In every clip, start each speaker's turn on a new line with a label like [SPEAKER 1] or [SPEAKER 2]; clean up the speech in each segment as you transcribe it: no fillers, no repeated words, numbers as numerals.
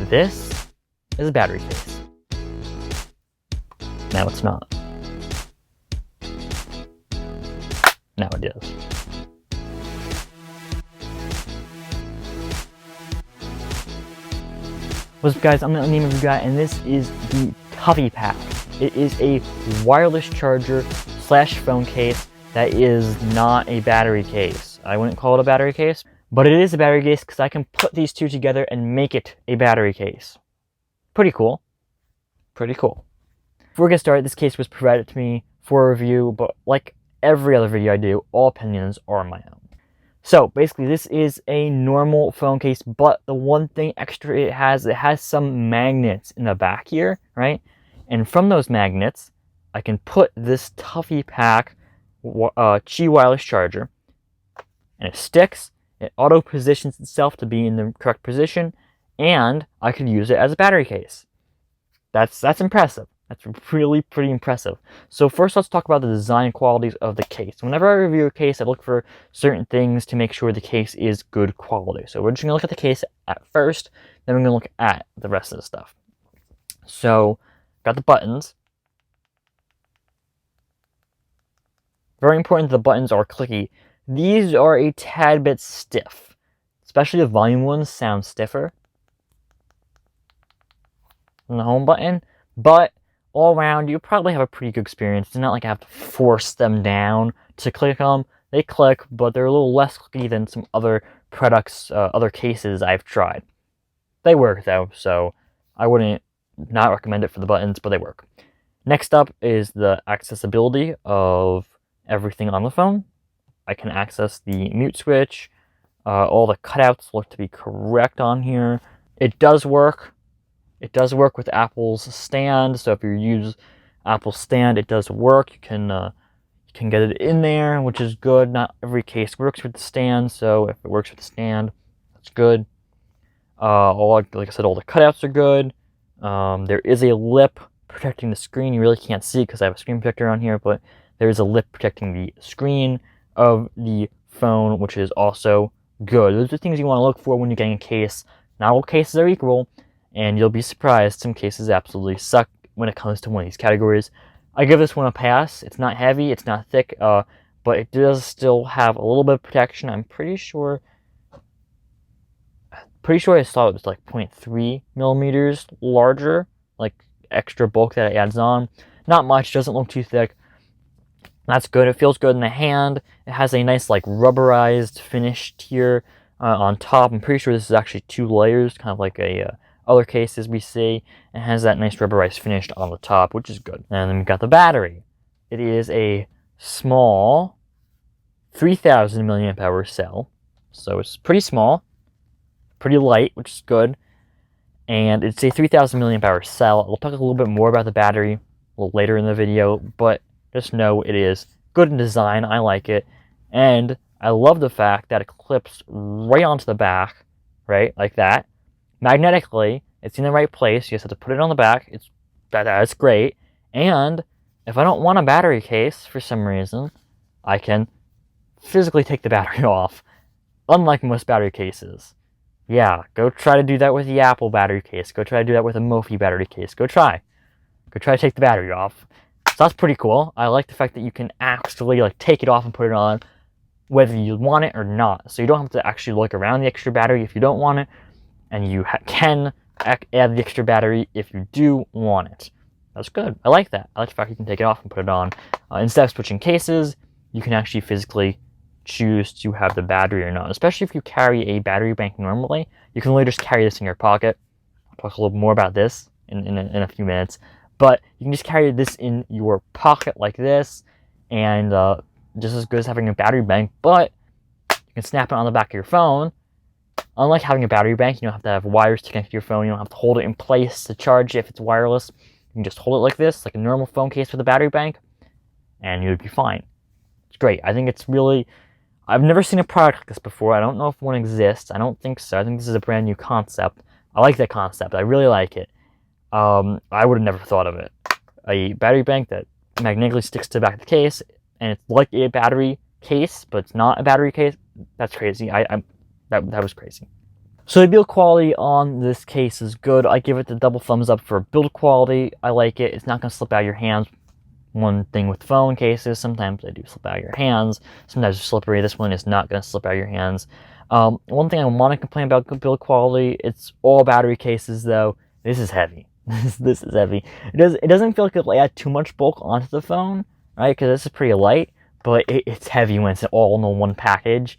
[SPEAKER 1] This is a battery case. Now it's not. Now it is. What's up, guys? I'm the name of you guy, and this is the TuffyPack. It is a wireless charger slash phone case that is not a battery case. I wouldn't call it a battery case, but it is a battery case because I can put these two together and make it a battery case. Pretty cool. Pretty cool. Before we get started, this case was provided to me for a review, but like every other video I do, all opinions are my own. So basically, this is a normal phone case, but the one thing extra it has some magnets in the back here, right? And from those magnets, I can put this TuffyPack Qi wireless charger, and it sticks. It auto positions itself to be in the correct position, and I could use it as a battery case. That's impressive. That's really pretty impressive. So first, let's talk about the design qualities of the case. Whenever I review a case, I look for certain things to make sure the case is good quality. So we're just gonna look at the case at first, then we're gonna look at the rest of the stuff. So, got the buttons. Very important, the buttons are clicky. These are a tad bit stiff, especially the volume ones sound stiffer than the home button, but all around, you probably have a pretty good experience. It's not like I have to force them down to click them. They click, but they're a little less clicky than some other products, other cases I've tried. They work though, so I wouldn't not recommend it for the buttons, but they work. Next up is the accessibility of everything on the phone. I can access the mute switch. All the cutouts look to be correct on here. It does work. It does work with Apple's stand, so if you use Apple's stand, it does work. You can get it in there, which is good. Not every case works with the stand, so if it works with the stand, that's good. Like I said, all the cutouts are good. There is a lip protecting the screen. You really can't see because I have a screen protector on here, but there is a lip protecting the screen of the phone, which is also good. Those are things you want to look for when you're getting a case. Not all cases are equal, and you'll be surprised. Some cases absolutely suck when it comes to one of these categories. I give this one a pass. It's not heavy, it's not thick, but it does still have a little bit of protection. I'm pretty sure I saw it was like 0.3 millimeters larger, like extra bulk that it adds on. Not much, doesn't look too thick. That's good. It feels good in the hand. It has a nice like rubberized finish here on top. I'm pretty sure this is actually 2 layers, kind of like a other cases we see. It has that nice rubberized finish on the top, which is good. And then we've got the battery. It is a small 3000 milliamp hour cell, so it's pretty small, pretty light, which is good. And it's a 3000 milliamp hour cell. I'll talk a little bit more about the battery a little later in the video, but just know it is good in design. I like it, and I love the fact that it clips right onto the back, right, like that. Magnetically, it's in the right place. You just have to put it on the back. That's great. And if I don't want a battery case for some reason, I can physically take the battery off, unlike most battery cases. Yeah, go try to do that with the Apple battery case. Go try to do that with a Mophie battery case. Go try to take the battery off. So that's pretty cool. I like the fact that you can actually like take it off and put it on, whether you want it or not. So you don't have to actually look around the extra battery if you don't want it, and you can add the extra battery if you do want it. That's good. I like that. I like the fact you can take it off and put it on. Instead of switching cases, you can actually physically choose to have the battery or not. Especially if you carry a battery bank normally, you can literally just carry this in your pocket. I'll talk a little more about this in a few minutes. But you can just carry this in your pocket like this, and just as good as having a battery bank, but you can snap it on the back of your phone. Unlike having a battery bank, you don't have to have wires to connect to your phone. You don't have to hold it in place to charge it if it's wireless. You can just hold it like this, like a normal phone case with a battery bank, and you'd be fine. It's great. I think it's really... I've never seen a product like this before. I don't know if one exists. I don't think so. I think this is a brand new concept. I like that concept. I really like it. I would have never thought of it. A battery bank that magnetically sticks to the back of the case, and it's like a battery case, but it's not a battery case. That's crazy. That was crazy. So the build quality on this case is good. I give it the double thumbs up for build quality. I like it. It's not going to slip out of your hands. One thing with phone cases, sometimes they do slip out of your hands. Sometimes they're slippery. This one is not going to slip out of your hands. One thing I want to complain about build quality, it's all battery cases though. This is heavy. This is heavy. It doesn't feel like it'll add too much bulk onto the phone, right? Because this is pretty light, but it's heavy when it's all in one package.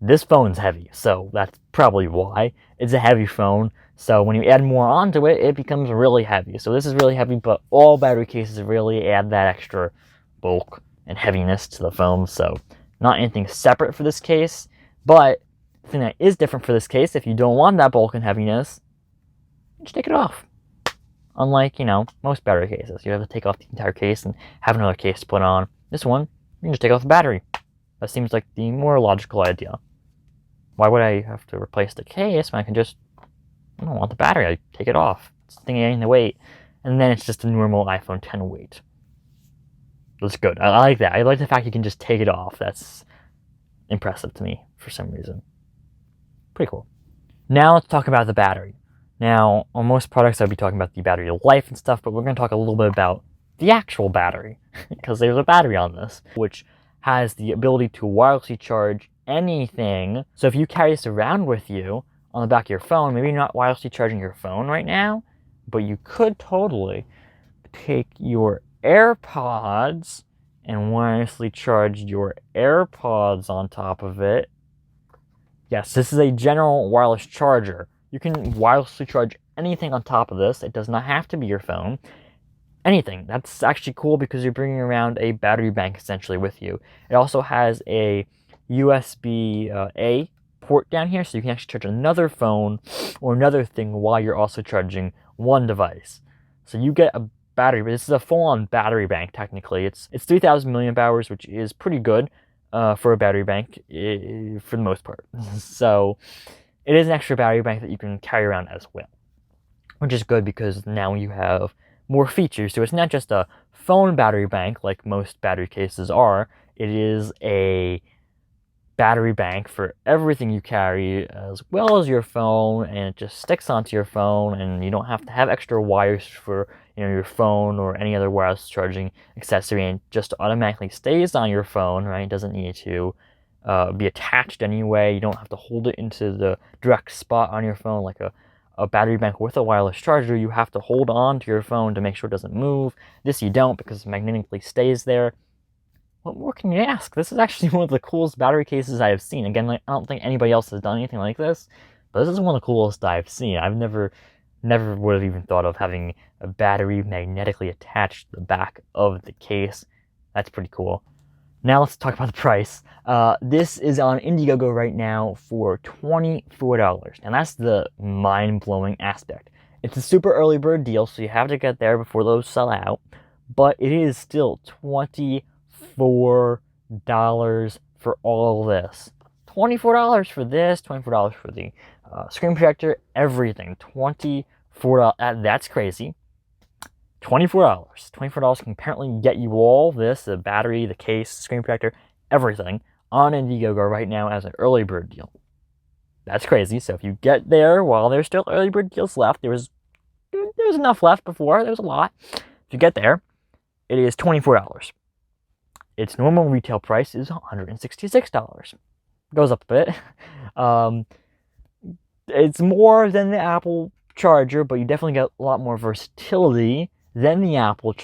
[SPEAKER 1] This phone's heavy, so that's probably why. It's a heavy phone, so when you add more onto it, it becomes really heavy. So this is really heavy, but all battery cases really add that extra bulk and heaviness to the phone, so not anything separate for this case. But the thing that is different for this case, if you don't want that bulk and heaviness, just take it off. Unlike, most battery cases. You have to take off the entire case and have another case to put on. This one, you can just take off the battery. That seems like the more logical idea. Why would I have to replace the case when I don't want the battery, I take it off. It's thinking the weight. And then it's just a normal iPhone X weight. That's good. I like that. I like the fact you can just take it off. That's impressive to me for some reason. Pretty cool. Now let's talk about the battery. Now, on most products I'll be talking about the battery life and stuff, but we're going to talk a little bit about the actual battery. Because there's a battery on this, which has the ability to wirelessly charge anything. So if you carry this around with you on the back of your phone, maybe you're not wirelessly charging your phone right now, but you could totally take your AirPods and wirelessly charge your AirPods on top of it. Yes, this is a general wireless charger. You can wirelessly charge anything on top of this. It does not have to be your phone. Anything. That's actually cool because you're bringing around a battery bank essentially with you. It also has a USB-A port down here, so you can actually charge another phone or another thing while you're also charging one device. So you get a battery, but this is a full-on battery bank technically. It's 3,000 milliamp hours, which is pretty good for a battery bank for the most part. So it is an extra battery bank that you can carry around as well, which is good because now you have more features. So it's not just a phone battery bank like most battery cases are. It is a battery bank for everything you carry as well as your phone, and it just sticks onto your phone, and you don't have to have extra wires for your phone or any other wireless charging accessory, and just automatically stays on your phone, right? It doesn't need to be attached anyway. You don't have to hold it into the direct spot on your phone like a battery bank with a wireless charger. You have to hold on to your phone to make sure it doesn't move. This you don't, because it magnetically stays there. What more can you ask? This is actually one of the coolest battery cases I have seen. Again, I don't think anybody else has done anything like this, but this is one of the coolest I've seen. I've never would have even thought of having a battery magnetically attached to the back of the case. That's pretty cool. Now let's talk about the price. This is on Indiegogo right now for $24, and that's the mind-blowing aspect. It's a super early bird deal, so you have to get there before those sell out, but it is still $24 for all this. $24 for this, $24 for the screen protector, everything. $24. That's crazy. $24. $24 can apparently get you all this, the battery, the case, screen protector, everything on Indiegogo right now as an early bird deal. That's crazy. So if you get there while there's still early bird deals left, there was enough left before, there was a lot. If you get there, it is $24. Its normal retail price is $166. Goes up a bit. It's more than the Apple charger, but you definitely get a lot more versatility than the Apple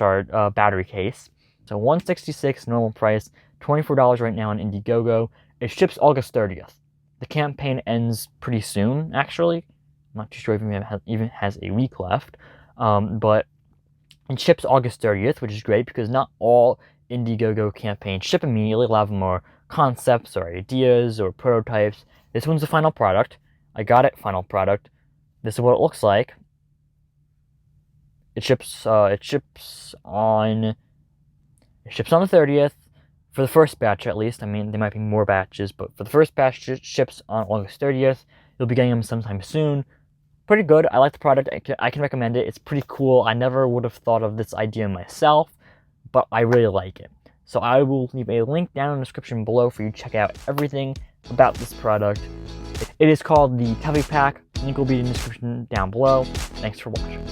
[SPEAKER 1] battery case. So $166 normal price, $24 right now on Indiegogo. It ships August 30th. The campaign ends pretty soon, actually. I'm not too sure if it even has a week left. But it ships August 30th, which is great because not all Indiegogo campaigns ship immediately. A lot of them are concepts or ideas or prototypes. This one's the final product. I got it, final product. This is what it looks like. It ships on the 30th for the first batch, at least. I mean, there might be more batches, but for the first batch, it ships on August 30th. You'll be getting them sometime soon. Pretty good. I like the product. I can recommend it. It's pretty cool. I never would have thought of this idea myself, but I really like it. So I will leave a link down in the description below for you to check out everything about this product. It is called the TuffyPack. Link will be in the description down below. Thanks for watching.